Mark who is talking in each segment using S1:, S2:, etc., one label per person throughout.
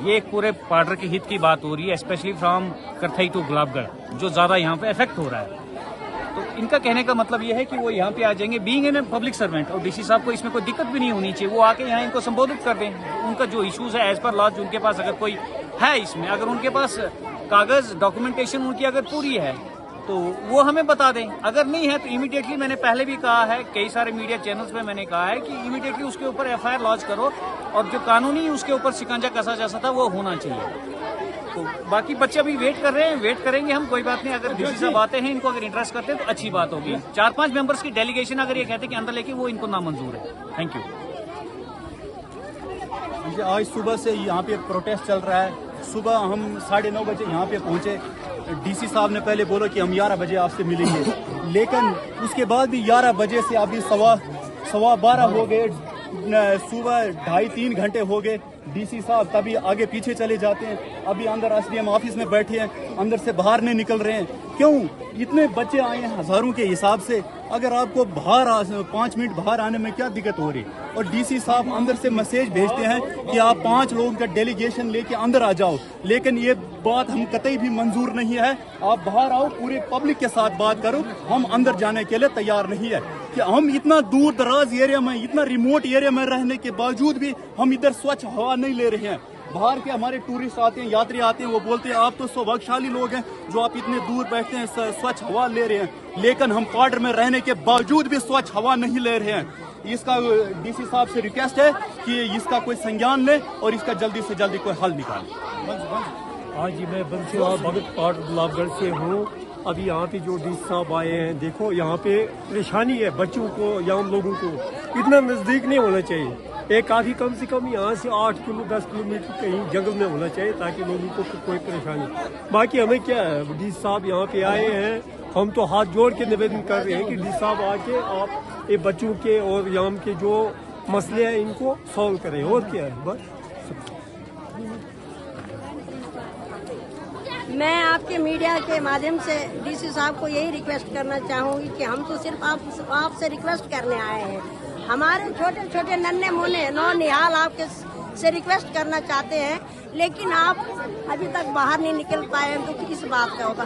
S1: ये एक पूरे पार्डर के हित की बात हो रही है, स्पेशली फ्रॉम करथई टू गुलाबगढ़, जो ज़्यादा यहाँ पे इफेक्ट हो रहा है। तो इनका कहने का मतलब ये है कि वो यहाँ पे आ जाएंगे बीइंग एन पब्लिक सर्वेंट, और डीसी साहब को इसमें कोई दिक्कत भी नहीं होनी चाहिए, वो आके यहाँ इनको संबोधित कर दें। उनका जो इश्यूज है एज पर लॉ, उनके पास अगर कोई है इसमें, अगर उनके पास कागज डॉक्यूमेंटेशन उनकी अगर पूरी है तो वो हमें बता दें, अगर नहीं है तो इमीडिएटली, मैंने पहले भी कहा है, कई सारे मीडिया चैनल्स पे मैंने कहा है कि इमीडिएटली उसके ऊपर एफआईआर लॉन्च करो, और जो कानूनी उसके ऊपर शिकंजा कसा जा सकता वो होना चाहिए। तो बाकी बच्चे अभी वेट कर रहे हैं, वेट करेंगे हम, कोई बात नहीं। अगर डीसी साहब आते हैं, इनको अगर इंटरेस्ट करते हैं तो अच्छी बात होगी। 4-5 मेंबर्स की डेलीगेशन अगर ये कहते हैं कि अंदर लेके, वो इनको नामंजूर है। Thank you.
S2: आज सुबह से यहाँ पे प्रोटेस्ट चल रहा है। सुबह हम 9:30 बजे यहाँ पे पहुँचे। डीसी साहब ने पहले बोला कि हम 11 बजे आपसे मिलेंगे, लेकिन उसके बाद भी 11 बजे से अभी सवा 12 हो गए, सुबह 2.5-3 घंटे हो गए। डीसी साहब तभी आगे पीछे चले जाते हैं। अभी अंदर एसडीएम ऑफिस में बैठे हैं, अंदर से बाहर नहीं निकल रहे हैं। क्यों? इतने बच्चे आए हैं हजारों के हिसाब से, अगर आपको बाहर 5 मिनट बाहर आने में क्या दिक्कत हो रही? और डीसी साहब अंदर से मैसेज भेजते हैं कि आप 5 लोगों का डेलीगेशन लेके अंदर आ जाओ, लेकिन ये बात हम कतई भी मंजूर नहीं है। आप बाहर आओ, पूरे पब्लिक के साथ बात करो, हम अंदर जाने के लिए तैयार नहीं है। कि हम इतना दूर दराज एरिया में, इतना रिमोट एरिया में रहने के बावजूद भी हम इधर स्वच्छ हवा नहीं ले रहे हैं। बाहर के हमारे टूरिस्ट आते हैं, यात्री आते हैं, वो बोलते हैं आप तो सौभाग्यशाली लोग हैं जो आप इतने दूर बैठते हैं, स्वच्छ हवा ले रहे हैं, लेकिन हम पार्डर में रहने के बावजूद भी स्वच्छ हवा नहीं ले रहे हैं। इसका डीसी साहब से रिक्वेस्ट है कि इसका कोई संज्ञान ले और इसका जल्दी से जल्दी कोई हल निकाले।
S3: आज जी मैं बंसीलाल भगत पार्डर गुलाबगढ़ से हूँ। अभी यहाँ पे जो डीसी साहब आए हैं, देखो यहाँ पे परेशानी है बच्चों को या हम लोगों को, इतना नज़दीक नहीं होना चाहिए। एक काफ़ी कम से कम यहाँ से 8-10 किलोमीटर कहीं जंगल में होना चाहिए, ताकि लोगों को कोई परेशानी। बाकी हमें क्या है, डी साहब यहाँ पे आए हैं, हम तो हाथ जोड़ के निवेदन कर रहे हैं कि डी साहब आके आप ये बच्चों के और यहाँ के जो मसले हैं इनको सॉल्व करें, और क्या है बस।
S4: मैं आपके मीडिया के माध्यम से डीसी साहब को यही रिक्वेस्ट करना चाहूँगी कि हम तो सिर्फ आपसे रिक्वेस्ट करने आए हैं। हमारे छोटे छोटे नन्हे मुन्ने नौनिहाल आपके से रिक्वेस्ट करना चाहते हैं, लेकिन आप अभी तक बाहर नहीं निकल पाए हैं, तो किस बात का होगा।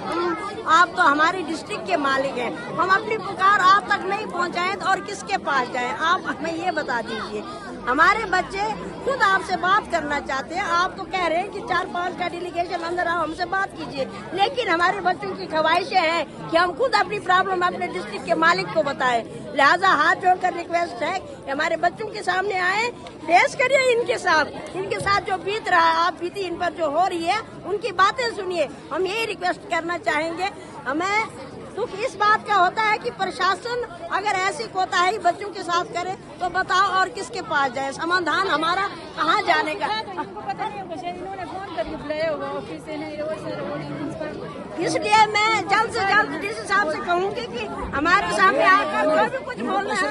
S4: आप तो हमारी डिस्ट्रिक्ट के मालिक हैं, हम अपनी पुकार आप तक नहीं पहुंचाएं तो और किसके पास जाएं? आप हमें ये बता दीजिए। हमारे बच्चे खुद आपसे बात करना चाहते हैं। आप तो कह रहे हैं कि 4-5 का डेलीगेशन अंदर आओ, हमसे बात कीजिए, लेकिन हमारे बच्चों की ख्वाहिशें हैं कि हम खुद अपनी प्रॉब्लम अपने डिस्ट्रिक्ट के मालिक को बताएं। लिहाजा हाथ जोड़कर रिक्वेस्ट है कि हमारे बच्चों के सामने आए, पेश करिए इनके साथ जो बीत रहा है, आप बीती इन पर जो हो रही है, उनकी बातें सुनिए। हम यही रिक्वेस्ट करना चाहेंगे। हमें दुख इस बात का होता है कि प्रशासन अगर ऐसी कोताही बच्चों के साथ करे तो बताओ और किसके पास जाए, समाधान हमारा कहाँ जाने का।
S5: पता नहीं होगा, शायद इन्होंने फोन करके बुलाया होगा ऑफिस से, नहीं
S4: इसलिए मैं जल्द से जल्द डीसी साहब से कहूँगी कि हमारे सामने आकर जो भी कुछ बोलना है।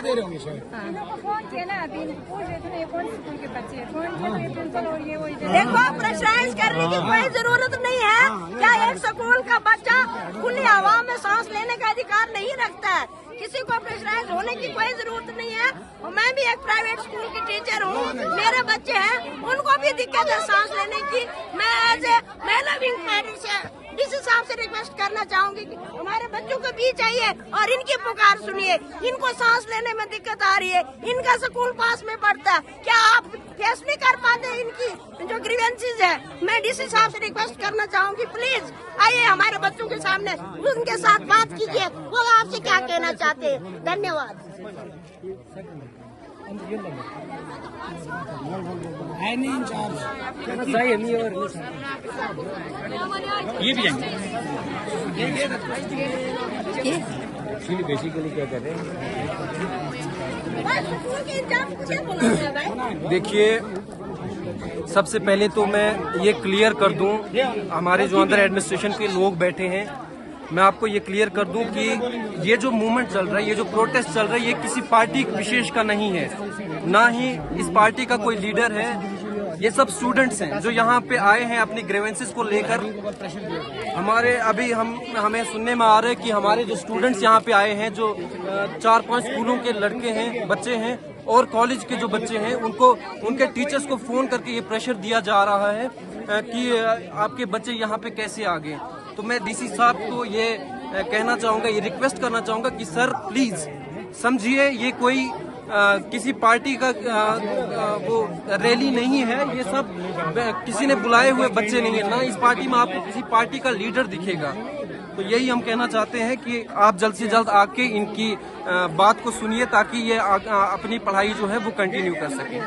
S5: फोन किया ना, अभी पूछ रहे थे कौन स्कूल के बच्चे हैं, फोन किया तो प्रिंसिपल और ये वही।
S4: देखो, प्रेशराइज करने की कोई जरूरत नहीं है। क्या एक स्कूल का बच्चा खुली हवा में सांस लेने का अधिकार नहीं रखता है? किसी को प्रेशराइज होने की कोई जरूरत नहीं है। मैं भी एक प्राइवेट स्कूल की टीचर हूँ, मेरे बच्चे हैं, उनको भी दिक्कत है सांस लेने की। मैं एज ए महिला विंग पैरेंट से डीसी साहब से रिक्वेस्ट करना चाहूंगी कि हमारे बच्चों को भी चाहिए और इनकी पुकार सुनिए। इनको सांस लेने में दिक्कत आ रही है, इनका स्कूल पास में पड़ता है, क्या आप फेस नहीं कर पाते इनकी जो ग्रीवेंसेस है? मैं डीसी साहब से रिक्वेस्ट करना चाहूंगी, प्लीज आइए हमारे बच्चों के सामने, उनके साथ बात कीजिए, वो आपसे क्या कहना चाहते हैं। धन्यवाद।
S1: ये भी आएंगे। बेसिकली क्या कर रहे हैं,
S6: देखिए, सबसे पहले तो मैं ये क्लियर कर दूं, हमारे जो अंदर एडमिनिस्ट्रेशन के लोग बैठे हैं, मैं आपको ये क्लियर कर दूं कि ये जो मूवमेंट चल रहा है, ये जो प्रोटेस्ट चल रहा है, ये किसी पार्टी विशेष का नहीं है, ना ही इस पार्टी का कोई लीडर है। ये सब स्टूडेंट्स हैं जो यहाँ पे आए हैं अपनी ग्रीवेंसेस को लेकर। हमारे अभी हमें सुनने में आ रहा है कि हमारे जो स्टूडेंट्स यहाँ पे आए हैं, जो 4-5 स्कूलों के लड़के हैं, बच्चे हैं, और कॉलेज के जो बच्चे हैं उनको उनके टीचर्स को फोन करके ये प्रेशर दिया जा रहा है कि आपके बच्चे यहाँ पे कैसे आ गए। तो मैं डीसी साहब को ये कहना चाहूँगा, ये रिक्वेस्ट करना चाहूँगा कि सर प्लीज़ समझिए, ये कोई किसी पार्टी का वो रैली नहीं है, ये सब किसी ने बुलाए हुए बच्चे नहीं है, ना इस पार्टी में आपको किसी पार्टी का लीडर दिखेगा। तो यही हम कहना चाहते हैं कि आप जल्द से जल्द आके इनकी बात को सुनिए ताकि ये अपनी पढ़ाई जो है वो कंटिन्यू कर सकें।